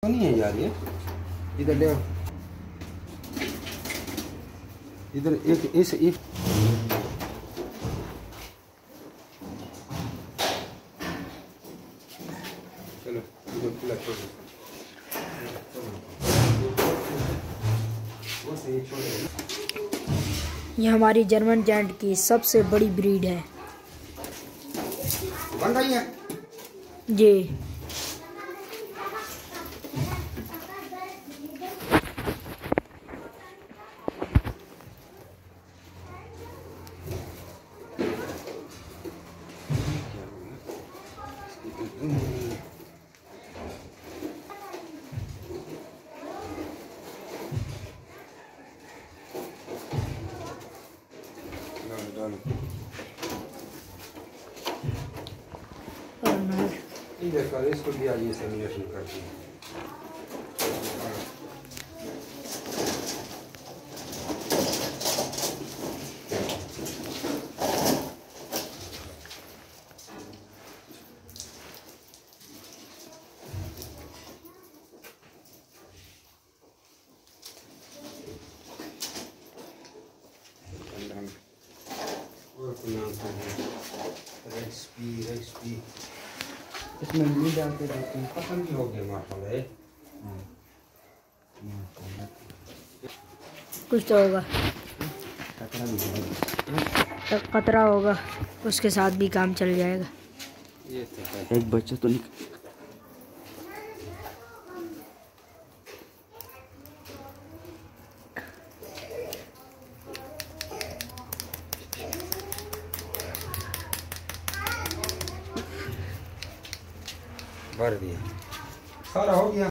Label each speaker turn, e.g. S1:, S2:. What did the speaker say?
S1: तो नहीं है यार ये। इधर ले आओ, इधर एक इस एक चलो इधर खुला छोड़ दो।
S2: ये हमारी जर्मन जैंट की सबसे बड़ी ब्रीड है।
S1: बन रही है
S2: जी।
S1: इधर कर, इसको भी आज सेमिनेशन करती है। इसमें नहीं डालते देते हैं, पसंद ही हो गया माशाल्लाह।
S2: कुछ तो होगा, तो खतरा होगा, उसके साथ भी काम चल जाएगा।
S1: ये तो एक बच्चा तो निकल भर दिया, सारा हो गया।